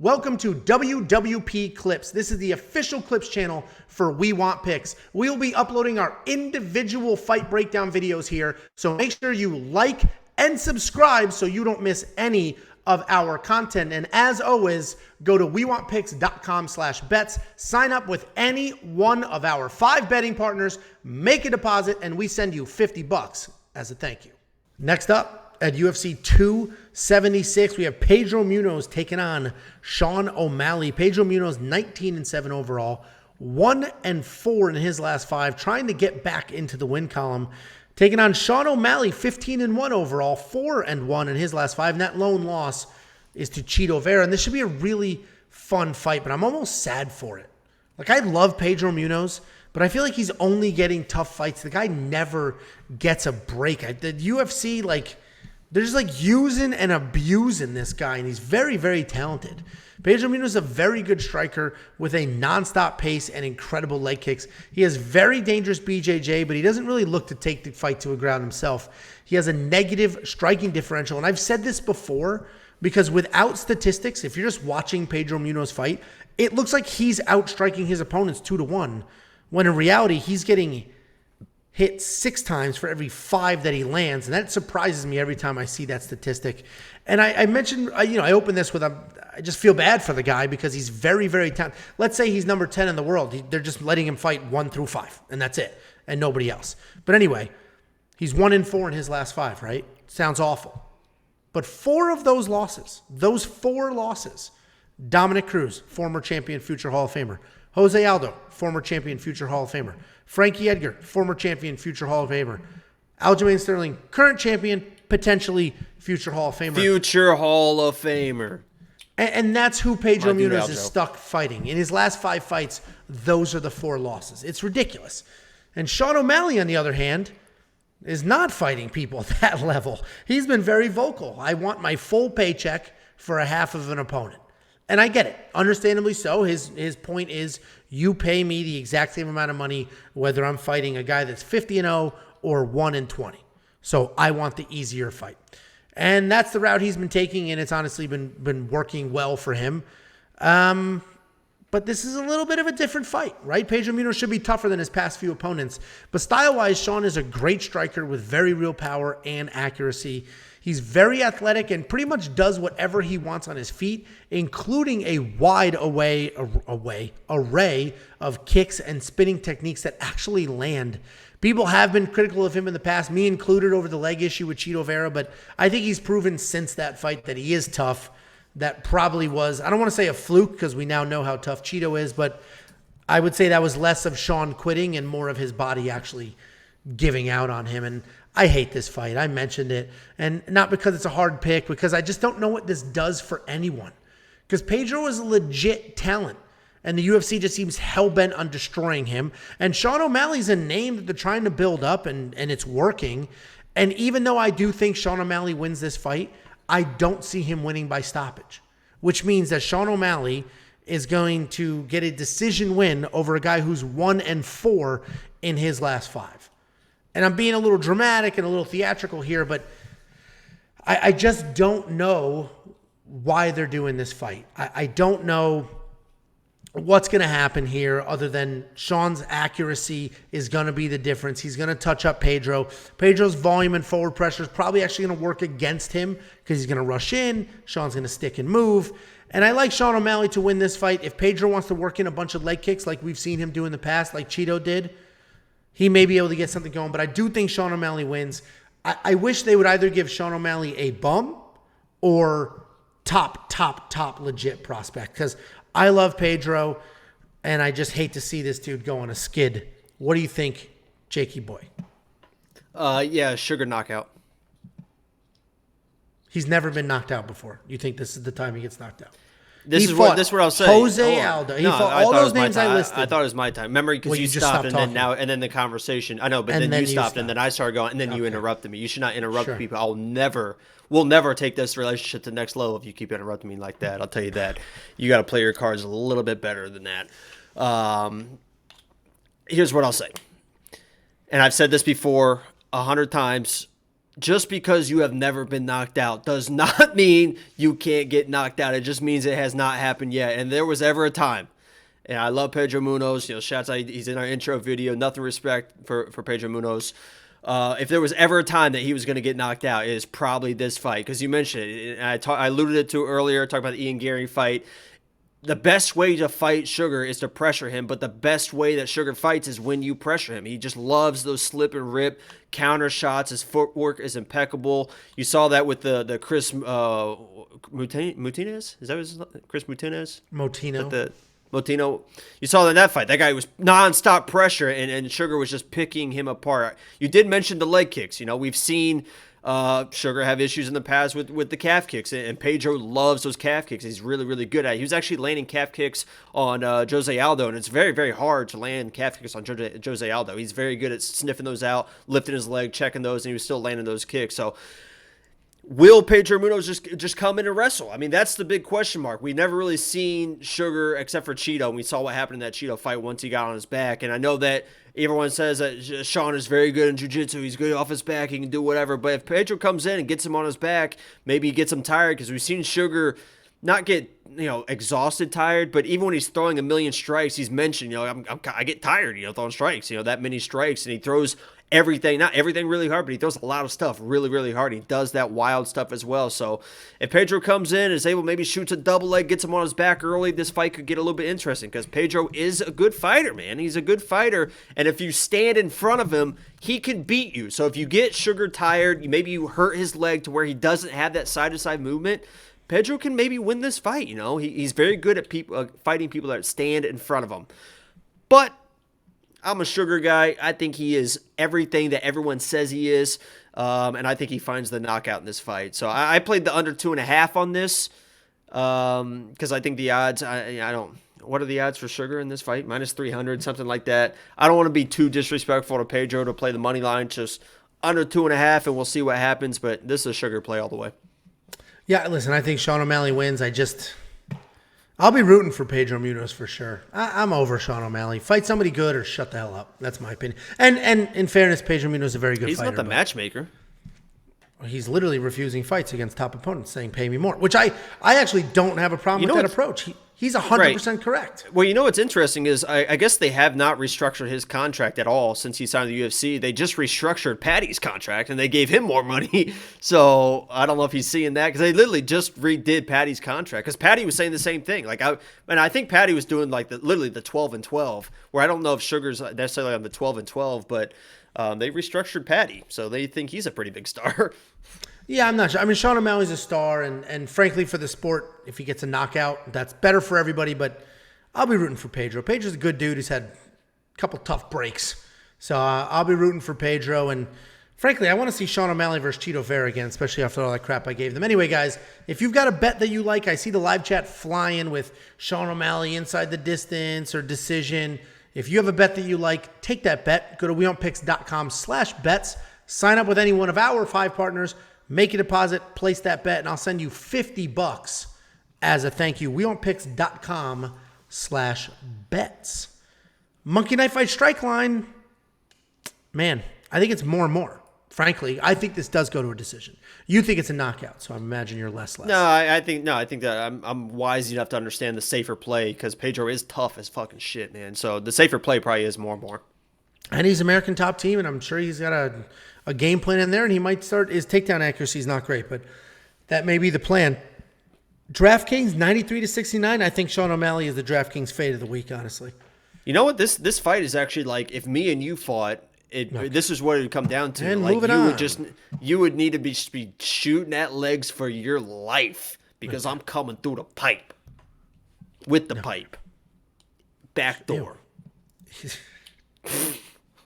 Welcome to WWP Clips. This is the official Clips channel for We Want Picks. We will be uploading our individual fight breakdown videos here, so make sure you like and subscribe so you don't miss any of our content. And as always, go to wewantpicks.com/bets, sign up with any one of our 5 betting partners, make a deposit, and we send you $50 as a thank you. Next up, at UFC 276, we have Pedro Munhoz taking on Sean O'Malley. Pedro Munhoz, 19-7 overall, 1-4 in his last 5, trying to get back into the win column. Taking on Sean O'Malley, 15-1 overall, 4-1 in his last 5, and that lone loss is to Chito Vera. And this should be a really fun fight, but I'm almost sad for it. Like, I love Pedro Munhoz, but I feel like he's only getting tough fights. The guy never gets a break. The UFC, they're just using and abusing this guy, and he's very, very talented. Pedro Munhoz is a very good striker with a nonstop pace and incredible leg kicks. He has very dangerous BJJ, but he doesn't really look to take the fight to the ground himself. He has a negative striking differential, and I've said this before because without statistics, if you're just watching Pedro Munhoz fight, it looks like he's outstriking his opponents 2-1, when in reality, he's getting hit 6 times for every 5 that he lands. And that surprises me every time I see that statistic. And I mentioned, I opened this with, I just feel bad for the guy because he's very, very talented. Let's say he's number 10 in the world. They're just letting him fight 1 through 5, and that's it, and nobody else. But anyway, he's 1-4 in his last 5, right? Sounds awful. But 4 of those losses, Dominic Cruz, former champion, future Hall of Famer. Jose Aldo, former champion, future Hall of Famer. Frankie Edgar, former champion, future Hall of Famer. Aljamain Sterling, current champion, potentially future Hall of Famer. Future Hall of Famer. And that's who Pedro Munhoz is stuck fighting. In his last 5 fights, those are the 4 losses. It's ridiculous. And Sean O'Malley, on the other hand, is not fighting people at that level. He's been very vocal. I want my full paycheck for a half of an opponent. And I get it. Understandably so. His point is, you pay me the exact same amount of money whether I'm fighting a guy that's 50-0 or 1-20. So I want the easier fight. And that's the route he's been taking, and it's honestly been working well for him. But this is a little bit of a different fight, right? Pedro Munhoz should be tougher than his past few opponents. But style-wise, Sean is a great striker with very real power and accuracy. He's very athletic and pretty much does whatever he wants on his feet, including a wide array of kicks and spinning techniques that actually land. People have been critical of him in the past, me included, over the leg issue with Chito Vera, but I think he's proven since that fight that he is tough. That probably was, I don't want to say a fluke because we now know how tough Chito is, but I would say that was less of Sean quitting and more of his body actually giving out on him. And I hate this fight. I mentioned it. And not because it's a hard pick, because I just don't know what this does for anyone. Because Pedro is a legit talent, and the UFC just seems hell-bent on destroying him. And Sean O'Malley's a name that they're trying to build up, and it's working. And even though I do think Sean O'Malley wins this fight, I don't see him winning by stoppage, which means that Sean O'Malley is going to get a decision win over a guy who's 1-4 in his last 5. And I'm being a little dramatic and a little theatrical here, but I just don't know why they're doing this fight. I don't know what's going to happen here other than Sean's accuracy is going to be the difference. He's going to touch up Pedro. Pedro's volume and forward pressure is probably actually going to work against him because he's going to rush in. Sean's going to stick and move. And I like Sean O'Malley to win this fight. If Pedro wants to work in a bunch of leg kicks like we've seen him do in the past, like Chito did, he may be able to get something going, but I do think Sean O'Malley wins. I wish they would either give Sean O'Malley a bum or top legit prospect, because I love Pedro, and I just hate to see this dude go on a skid. What do you think, Jakey boy? Yeah, sugar knockout. He's never been knocked out before. You think this is the time he gets knocked out? This is what I was saying. Jose Aldo. He fought all those names I listed. I thought it was my time. Remember, because you stopped, and then the conversation. I know, but then you stopped, and then I started going, and then you interrupted me. You should not interrupt people. We'll never take this relationship to the next level if you keep interrupting me like that. I'll tell you that. You got to play your cards a little bit better than that. Here's what I'll say, and I've said this before 100 times. just because you have never been knocked out does not mean you can't get knocked out. It just means it has not happened yet. And there was ever a time, and I love Pedro Munhoz. Shouts out, he's in our intro video. Nothing respect for Pedro Munhoz. If there was ever a time that he was going to get knocked out, it is probably this fight. Because you mentioned it, and I alluded it to earlier, talking about the Ian Gary fight. The best way to fight Sugar is to pressure him, but the best way that Sugar fights is when you pressure him. He just loves those slip and rip counter shots. His footwork is impeccable. You saw that with the Chris Mutinez? Is that his Chris Mutinez? Motino. You saw that in that fight. That guy was nonstop pressure, and Sugar was just picking him apart. You did mention the leg kicks. We've seen Sugar have issues in the past with the calf kicks, and Pedro loves those calf kicks. He's really, really good at it. He was actually landing calf kicks on Jose Aldo, and it's very, very hard to land calf kicks on Jose Aldo. He's very good at sniffing those out, lifting his leg, checking those, and he was still landing those kicks. So will Pedro Munhoz just come in and wrestle? I mean, that's the big question mark. We've never really seen Sugar except for Cheeto, and we saw what happened in that Cheeto fight once he got on his back. And I know that everyone says that Sean is very good in jiu-jitsu. He's good off his back. He can do whatever. But if Pedro comes in and gets him on his back, maybe he gets him tired, because we've seen Sugar not get exhausted tired, but even when he's throwing a million strikes, he's mentioned, I get tired, throwing strikes, that many strikes, and he throws everything, not everything really hard, but he throws a lot of stuff really, really hard. He does that wild stuff as well. So if Pedro comes in and is able, maybe shoots a double leg, gets him on his back early, this fight could get a little bit interesting, because Pedro is a good fighter, man. He's a good fighter, and if you stand in front of him, he can beat you. So if you get Sugar tired, maybe you hurt his leg to where he doesn't have that side-to-side movement, Pedro can maybe win this fight. He's very good at fighting people that stand in front of him. But I'm a Sugar guy. I think he is everything that everyone says he is, and I think he finds the knockout in this fight. So I played the under 2.5 on this, because I think the odds. I don't. What are the odds for Sugar in this fight? -300, something like that. I don't want to be too disrespectful to Pedro to play the money line. Just under 2.5, and we'll see what happens. But this is a Sugar play all the way. Yeah, listen, I think Sean O'Malley wins. I'll be rooting for Pedro Munhoz for sure. I'm over Sean O'Malley. Fight somebody good or shut the hell up. That's my opinion. And in fairness, Pedro Munhoz is a very good fighter. He's not the matchmaker. He's literally refusing fights against top opponents, saying pay me more, which I actually don't have a problem with that approach. He's 100% correct. Well, what's interesting is I guess they have not restructured his contract at all since he signed the UFC. They just restructured Patty's contract, and they gave him more money. So I don't know if he's seeing that, because they literally just redid Patty's contract, because Patty was saying the same thing. I think Patty was doing literally the 12-12, where I don't know if Sugar's necessarily on the 12-12, but they restructured Patty, so they think he's a pretty big star. Yeah, I'm not sure. I mean, Sean O'Malley's a star, and frankly, for the sport, if he gets a knockout, that's better for everybody, but I'll be rooting for Pedro. Pedro's a good dude who's had a couple tough breaks. So I'll be rooting for Pedro, and frankly, I want to see Sean O'Malley versus Cheeto Vera again, especially after all that crap I gave them. Anyway, guys, if you've got a bet that you like, I see the live chat flying with Sean O'Malley inside the distance or decision. If you have a bet that you like, take that bet. Go to weontpicks.com/bets. Sign up with any one of our 5 partners. Make a deposit, place that bet, and I'll send you $50 as a thank you. weontpicks.com/bets. Monkey Knife Fight Strike Line. Man, I think it's more and more. Frankly, I think this does go to a decision. You think it's a knockout, so I imagine you're less. No, I think that I'm wise enough to understand the safer play, because Pedro is tough as fucking shit, man. So the safer play probably is more and more. And he's American top team, and I'm sure he's got a game plan in there, and he might start. His takedown accuracy is not great, but that may be the plan. DraftKings 93-69. I think Sean O'Malley is the DraftKings fade of the week, honestly. You know what? This fight is actually like, if me and you fought, this is what it would come down to. And moving on. You would need to be shooting at legs for your life, because I'm coming through the pipe with the pipe. Back door.